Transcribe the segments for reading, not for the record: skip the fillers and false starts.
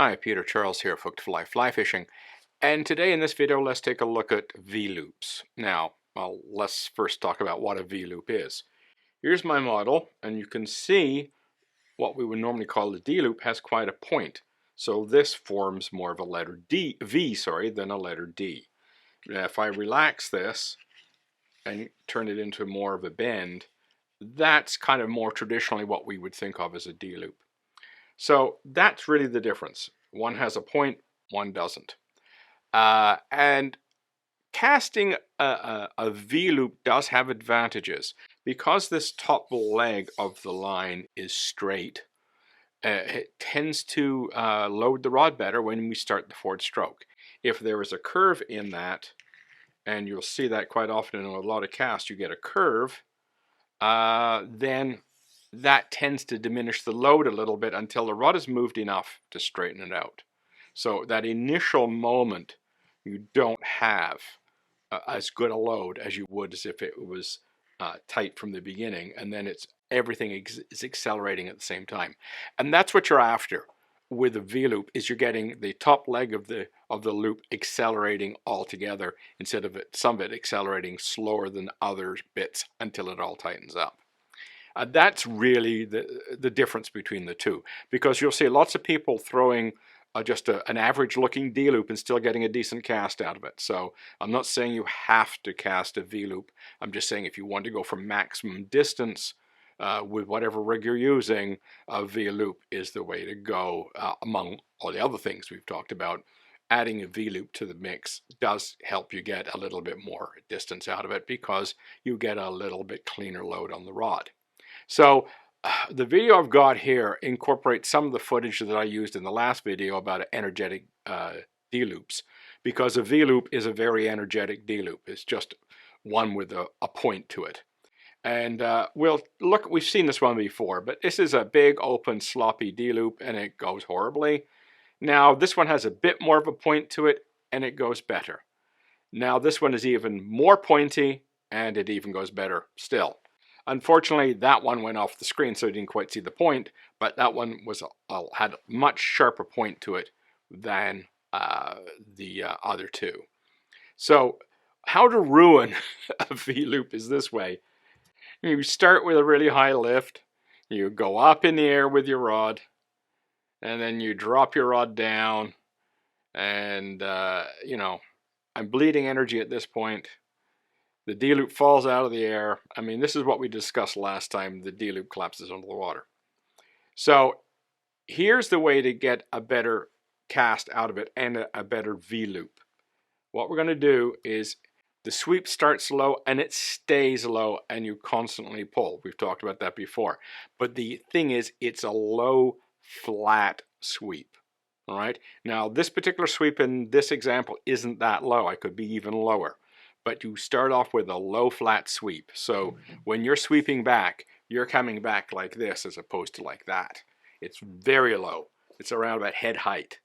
Hi, Peter Charles here, Hooked Fly Fly Fishing, and today in this video let's take a look at V-loops. Now, let's first talk about what a V-loop is. Here's my model, and you can see what we would normally call a D-loop has quite a point. So this forms more of a letter V than a letter D. Now, if I relax this and turn it into more of a bend, that's kind of more traditionally what we would think of as a D-loop. So that's really the difference. One has a point, one doesn't. And casting a V-loop does have advantages. Because this top leg of the line is straight, it tends to load the rod better when we start the forward stroke. If there is a curve in that, and you'll see that quite often in a lot of casts, you get a curve, then that tends to diminish the load a little bit until the rod is moved enough to straighten it out. So that initial moment, you don't have as good a load as you would as if it was tight from the beginning, and then everything is accelerating at the same time. And that's what you're after with a V-loop, is you're getting the top leg of the loop accelerating all together instead of some of it accelerating slower than other bits until it all tightens up. That's really the difference between the two, because you'll see lots of people throwing just an average looking D-loop and still getting a decent cast out of it. So I'm not saying you have to cast a V-loop. I'm just saying if you want to go for maximum distance with whatever rig you're using, a V-loop is the way to go. Among all the other things we've talked about, adding a V-loop to the mix does help you get a little bit more distance out of it because you get a little bit cleaner load on the rod. So the video I've got here incorporates some of the footage that I used in the last video about energetic D-loops, because a V-loop is a very energetic D-loop. It's just one with a point to it. And we've seen this one before, but this is a big, open, sloppy D-loop, and it goes horribly. Now, this one has a bit more of a point to it, and it goes better. Now, this one is even more pointy, and it even goes better still. Unfortunately, that one went off the screen, so you didn't quite see the point, but that one had a much sharper point to it than the other two. So how to ruin a V-loop is this way. You start with a really high lift, you go up in the air with your rod, and then you drop your rod down, and I'm bleeding energy at this point. The D-loop falls out of the air. I mean, this is what we discussed last time. The D-loop collapses under the water. So here's the way to get a better cast out of it and a better V-loop. What we're going to do is the sweep starts low and it stays low, and you constantly pull. We've talked about that before. But the thing is, it's a low, flat sweep. All right. Now, this particular sweep in this example isn't that low. I could be even lower. But you start off with a low flat sweep. So when you're sweeping back, you're coming back like this as opposed to like that. It's very low. It's around about head height.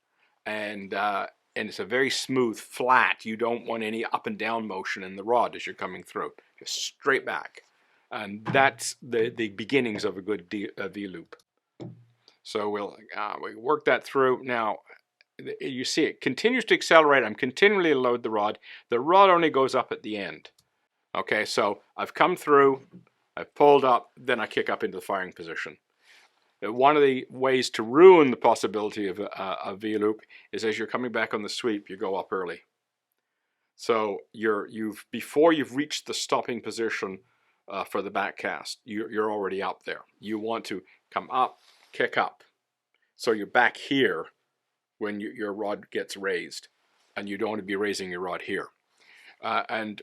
And it's a very smooth, flat. You don't want any up and down motion in the rod as you're coming through. Just straight back. And that's the beginnings of a good V-loop. So we'll work that through. Now, you see it continues to accelerate. I'm continually load the rod. The rod only goes up at the end. Okay, so I've come through, I've pulled up, then I kick up into the firing position. One of the ways to ruin the possibility of a V-loop is as you're coming back on the sweep, you go up early. So before you've reached the stopping position for the back cast, you're already up there. You want to come up, kick up. So you're back here when your rod gets raised, and you don't want to be raising your rod here. And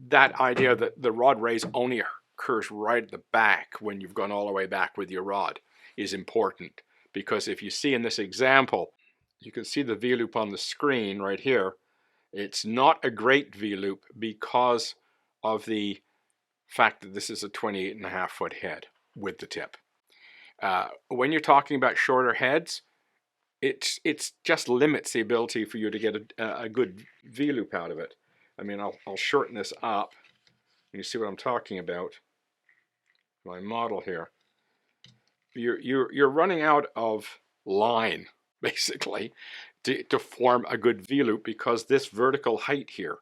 that idea that the rod raise only occurs right at the back when you've gone all the way back with your rod is important, because if you see in this example, you can see the V-loop on the screen right here. It's not a great V-loop because of the fact that this is a 28.5 foot head with the tip. When you're talking about shorter heads, it's just limits the ability for you to get a good V-loop out of it. I mean, I'll shorten this up, and you see what I'm talking about. My model here. You're running out of line basically, to form a good V-loop, because this vertical height here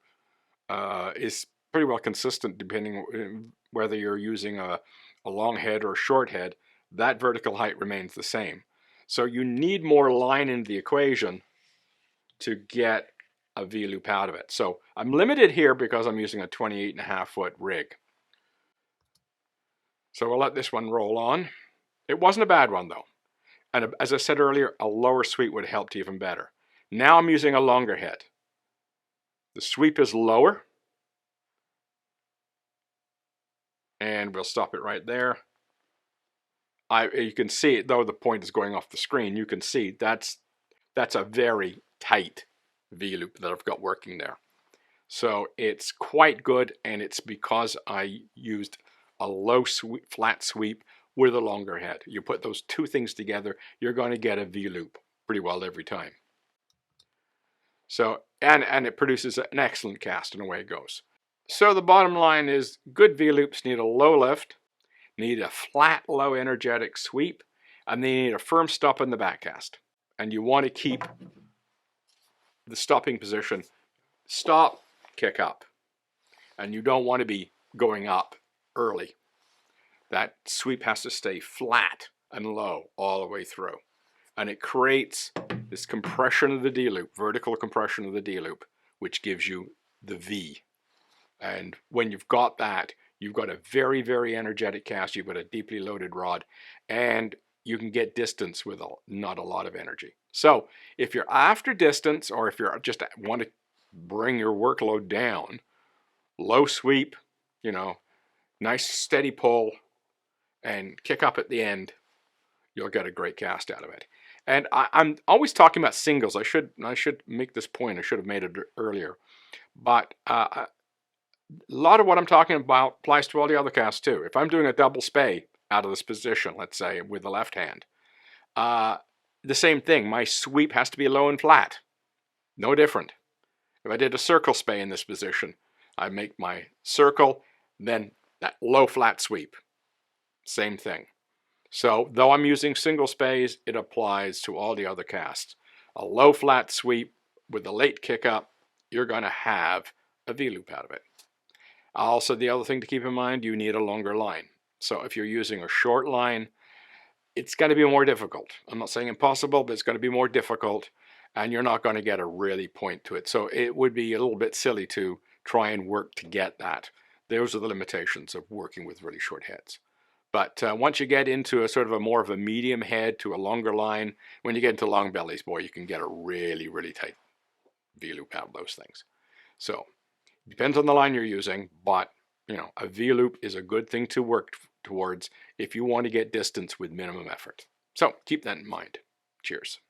is pretty well consistent depending whether you're using a long head or a short head. That vertical height remains the same. So you need more line in the equation to get a V-loop out of it. So I'm limited here because I'm using a 28.5 foot rig. So we'll let this one roll on. It wasn't a bad one though. And as I said earlier, a lower sweep would have helped even better. Now I'm using a longer head. The sweep is lower. And we'll stop it right there. You can see it, though the point is going off the screen, you can see that's a very tight V-loop that I've got working there. So it's quite good, and it's because I used a low sweep, flat sweep with a longer head. You put those two things together, you're going to get a V-loop pretty well every time. So, and it produces an excellent cast, and away it goes. So the bottom line is good V-loops need a low lift, need a flat, low energetic sweep, and they need a firm stop in the backcast. And you want to keep the stopping position, stop, kick up. And you don't want to be going up early. That sweep has to stay flat and low all the way through. And it creates this compression of the D-loop, vertical compression of the D-loop, which gives you the V. And when you've got that, you've got a very, very energetic cast, you've got a deeply loaded rod, and you can get distance with not a lot of energy. So if you're after distance, or if you just want to bring your workload down, low sweep, you know, nice steady pull, and kick up at the end, you'll get a great cast out of it. And I'm always talking about singles. I should make this point. I should have made it earlier. But a lot of what I'm talking about applies to all the other casts too. If I'm doing a double Spey out of this position, let's say with the left hand, the same thing. My sweep has to be low and flat. No different. If I did a circle Spey in this position, I make my circle, then that low flat sweep. Same thing. So though I'm using single Speys, it applies to all the other casts. A low flat sweep with a late kick up, you're going to have a V-loop out of it. Also, the other thing to keep in mind, you need a longer line. So if you're using a short line, it's going to be more difficult. I'm not saying impossible, but it's going to be more difficult, and you're not going to get a really point to it. So it would be a little bit silly to try and work to get that. Those are the limitations of working with really short heads. But once you get into a sort of a more of a medium head to a longer line, when you get into long bellies, boy, you can get a really, really tight V-loop out of those things. So it depends on the line you're using, but you know, a V-loop is a good thing to work towards if you want to get distance with minimum effort. So keep that in mind. Cheers.